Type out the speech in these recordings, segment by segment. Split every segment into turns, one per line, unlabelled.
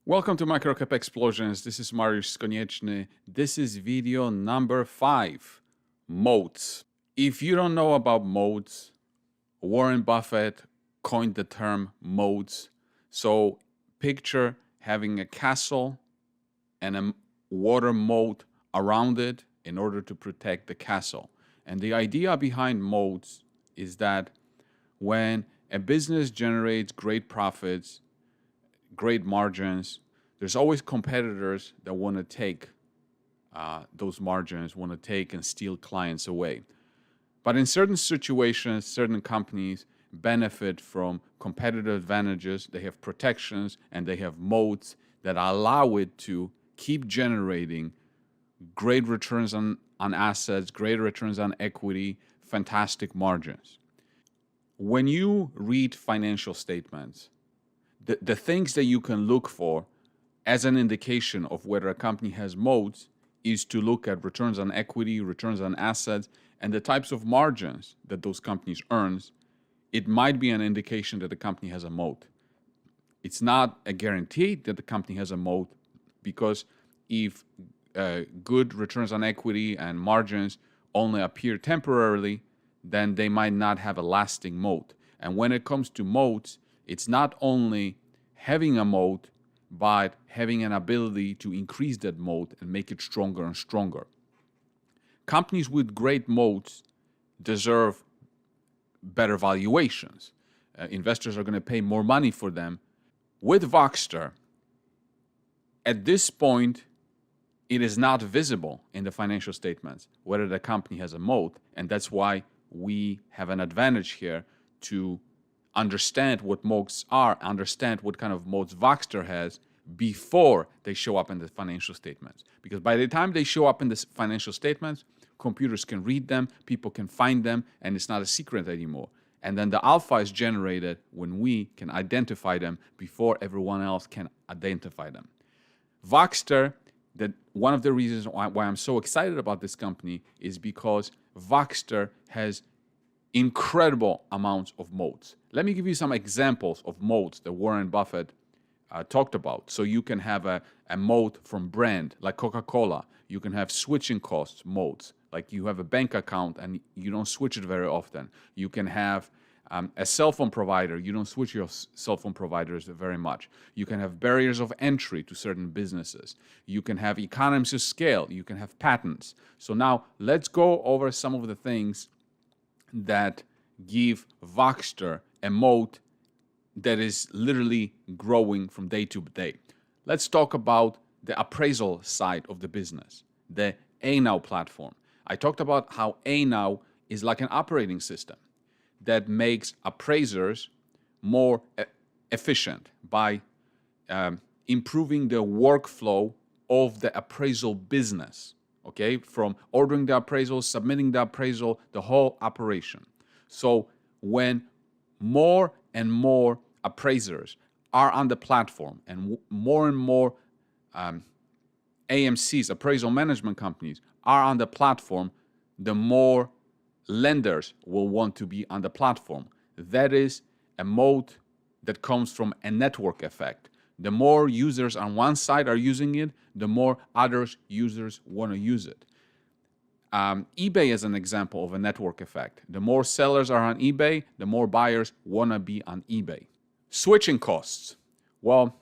Welcome to Microcap Explosions. This is Mariusz Skonieczny. This is video number 5, moats. If you don't know about moats, Warren Buffett coined the term moats. So picture having a castle and a water moat around it in order to protect the castle. And the idea behind moats is that when a business generates great profits, great margins, there's always competitors that want to take those margins, want to take and steal clients away. But in certain situations, certain companies benefit from competitive advantages. They have protections and they have moats that allow it to keep generating great returns on assets, great returns on equity, fantastic margins. When you read financial statements, the things that you can look for as an indication of whether a company has moats is to look at returns on equity, returns on assets, and the types of margins that those companies earn. It might be an indication that the company has a moat. It's not a guarantee that the company has a moat, because if good returns on equity and margins only appear temporarily, then they might not have a lasting moat. And when it comes to moats, it's not only having a moat, but having an ability to increase that moat and make it stronger and stronger. Companies with great moats deserve better valuations. Investors are going to pay more money for them. With Voxtur, at this point, it is not visible in the financial statements whether the company has a moat, and that's why we have an advantage here to understand what moats are, understand what kind of moats Voxtur has before they show up in the financial statements. Because by the time they show up in the financial statements, computers can read them, people can find them, and it's not a secret anymore. And then the alpha is generated when we can identify them before everyone else can identify them. Voxtur, that one of the reasons why I'm so excited about this company is because Voxtur has incredible amounts of moats. Let me give you some examples of moats that Warren Buffett talked about. So you can have a moat from brand like Coca-Cola. You can have switching costs moats, like you have a bank account and you don't switch it very often. You can have a cell phone provider. You don't switch your cell phone providers very much. You can have barriers of entry to certain businesses. You can have economies of scale. You can have patents. So now let's go over some of the things that give Voxtur a moat that is literally growing from day to day. Let's talk about the appraisal side of the business, the ANow platform. I talked about how ANow is like an operating system that makes appraisers more efficient by improving the workflow of the appraisal business. Okay, from ordering the appraisal, submitting the appraisal, the whole operation. So when more and more appraisers are on the platform and more AMCs, appraisal management companies, are on the platform, the more lenders will want to be on the platform. That is a moat that comes from a network effect. The more users on one side are using it, the more other users want to use it. eBay is an example of a network effect. The more sellers are on eBay, the more buyers want to be on eBay. Switching costs. Well,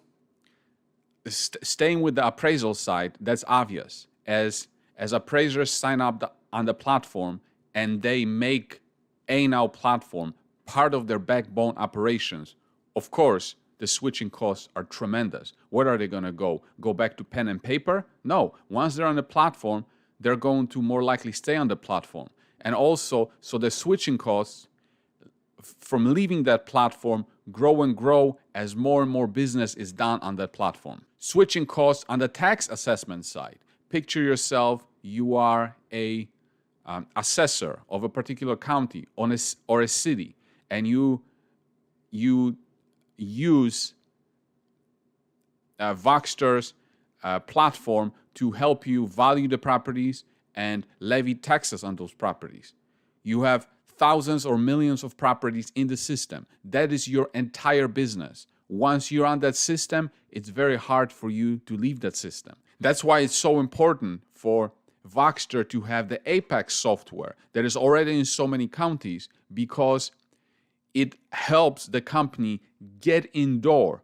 staying with the appraisal side, that's obvious. As appraisers sign up on the platform and they make ANow platform part of their backbone operations, of course, the switching costs are tremendous. Where are they going to go? Go back to pen and paper? No. Once they're on the platform, they're going to more likely stay on the platform. And also, so the switching costs from leaving that platform grow and grow as more and more business is done on that platform. Switching costs on the tax assessment side. Picture yourself, you are a assessor of a particular county or a city, and you use Voxtur's platform to help you value the properties and levy taxes on those properties. You have thousands or millions of properties in the system. That is your entire business. once you're on that system, it's very hard for you to leave that system. That's why it's so important for Voxtur to have the Apex software that is already in so many counties, because it helps the company get indoor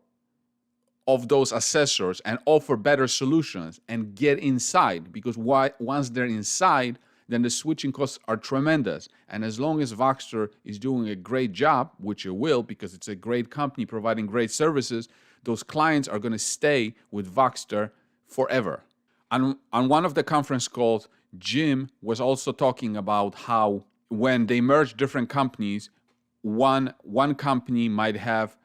of those assessors and offer better solutions and get inside, because once they're inside, then the switching costs are tremendous. And as long as Voxtur is doing a great job, which it will because it's a great company providing great services, those clients are going to stay with Voxtur forever. On one of the conference calls, Jim was also talking about how when they merge different companies, one company might have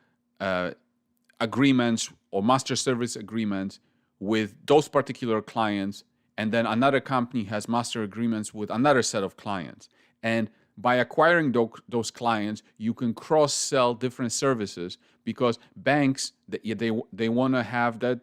agreements or master service agreements with those particular clients, and then another company has master agreements with another set of clients. And by acquiring those clients, you can cross-sell different services, because banks, they want to have that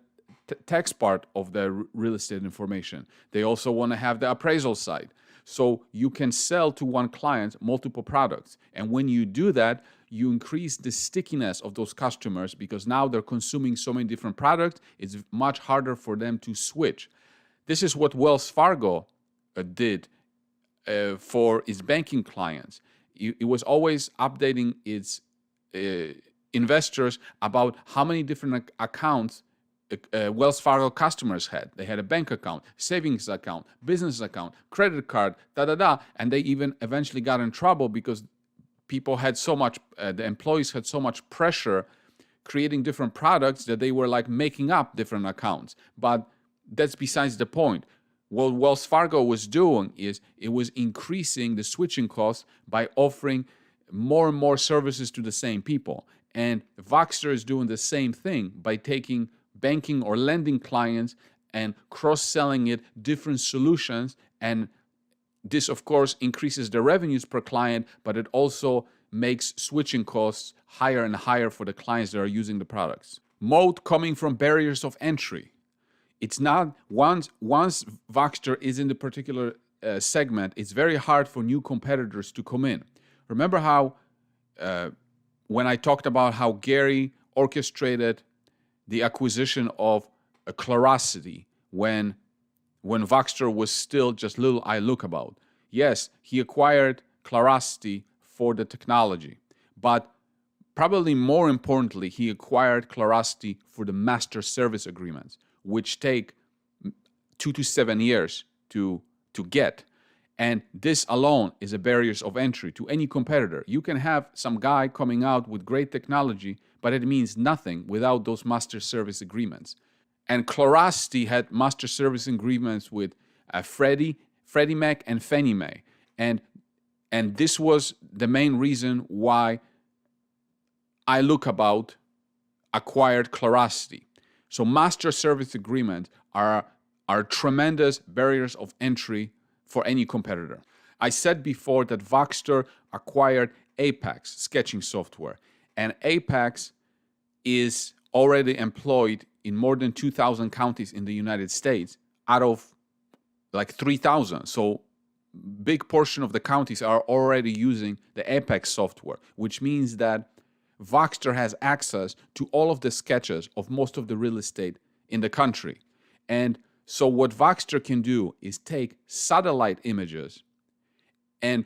tax part of the real estate information. They also want to have the appraisal side. So you can sell to one client multiple products. And when you do that, you increase the stickiness of those customers, because now they're consuming so many different products, it's much harder for them to switch. This is what Wells Fargo did for its banking clients. It was always updating its investors about how many different accounts Wells Fargo customers had. They had a bank account, savings account, business account, credit card, and they even eventually got in trouble because people had so much, the employees had so much pressure creating different products that they were like making up different accounts. But that's besides the point. What Wells Fargo was doing is it was increasing the switching costs by offering more and more services to the same people. And Voxtur is doing the same thing by taking banking or lending clients and cross-selling it different solutions. And this, of course, increases the revenues per client, but it also makes switching costs higher and higher for the clients that are using the products. Moat coming from barriers of entry. It's not, once Voxtur is in the particular segment, it's very hard for new competitors to come in. Remember how, when I talked about how Gary orchestrated the acquisition of a Clarosity when Voxtur was still just little I look about. Yes, he acquired Clarosity for the technology, but probably more importantly, he acquired Clarosity for the master service agreements, which take 2 to 7 years to get. And this alone is a barrier of entry to any competitor. You can have some guy coming out with great technology, but it means nothing without those master service agreements. And Clarosity had master service agreements with Freddie Mac and Fannie Mae. And this was the main reason why iLookabout acquired Clarosity. So master service agreements are tremendous barriers of entry for any competitor. I said before that Voxtur acquired Apex sketching software, and Apex is already employed in more than 2,000 counties in the United States out of like 3,000. So big portion of the counties are already using the Apex software, which means that Voxtur has access to all of the sketches of most of the real estate in the country. And so what Voxtur can do is take satellite images, and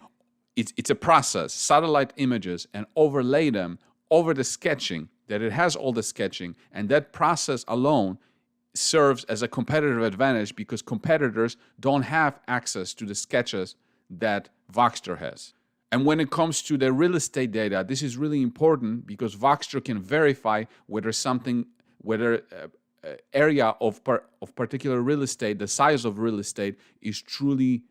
it's a process, satellite images, and overlay them over the sketching, that it has all the sketching, and that process alone serves as a competitive advantage because competitors don't have access to the sketches that Voxtur has. And when it comes to the real estate data, this is really important because Voxtur can verify whether area of particular real estate, the size of real estate is truly,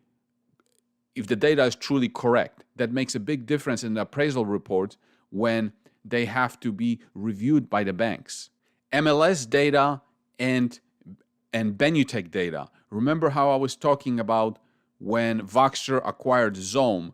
if the data is truly correct. That makes a big difference in the appraisal reports when they have to be reviewed by the banks. MLS data and Benutech data. Remember how I was talking about when Voxtur acquired Zoom,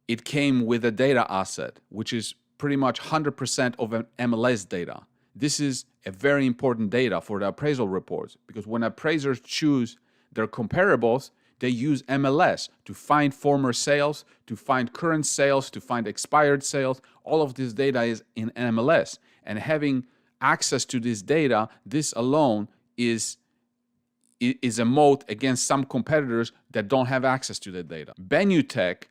it came with a data asset, which is pretty much 100% of MLS data. This is a very important data for the appraisal reports because when appraisers choose their comparables, they use MLS to find former sales, to find current sales, to find expired sales. All of this data is in MLS. And having access to this data, this alone is a moat against some competitors that don't have access to that data. Benutech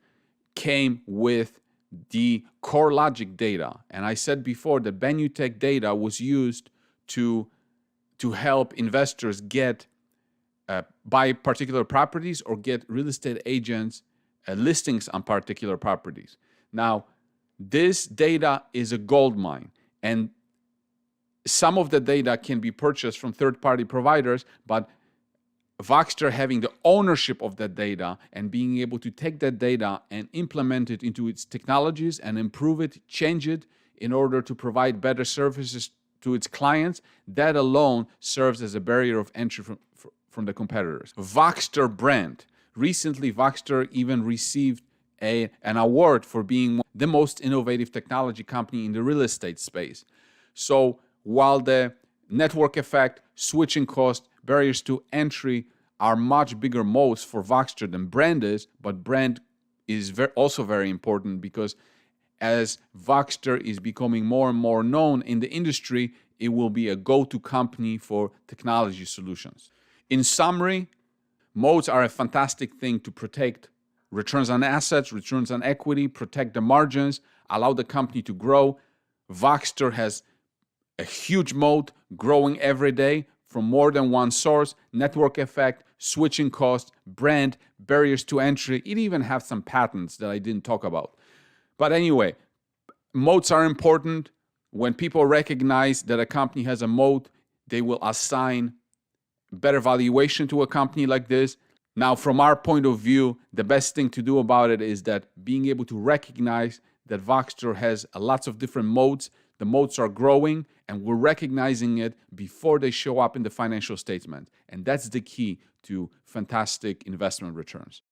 came with the CoreLogic data. And I said before that Benutech data was used to help investors get buy particular properties or get real estate agents listings on particular properties. Now, this data is a gold mine, and some of the data can be purchased from third-party providers, but Voxtur having the ownership of that data and being able to take that data and implement it into its technologies and improve it, change it in order to provide better services to its clients, that alone serves as a barrier of entry from the competitors. Voxtur brand. Recently, Voxtur even received an award for being the most innovative technology company in the real estate space. So while the network effect, switching cost, barriers to entry are much bigger moats for Voxtur than brand is, but brand is also very important because as Voxtur is becoming more and more known in the industry, it will be a go-to company for technology solutions. In summary, moats are a fantastic thing to protect returns on assets, returns on equity, protect the margins, allow the company to grow. Voxtur has a huge moat growing every day from more than one source, network effect, switching costs, brand, barriers to entry. It even has some patents that I didn't talk about. But anyway, moats are important. When people recognize that a company has a moat, they will assign better valuation to a company like this. Now, from our point of view, the best thing to do about it is that being able to recognize that Voxtur has lots of different moats. The moats are growing, and we're recognizing it before they show up in the financial statement. And that's the key to fantastic investment returns.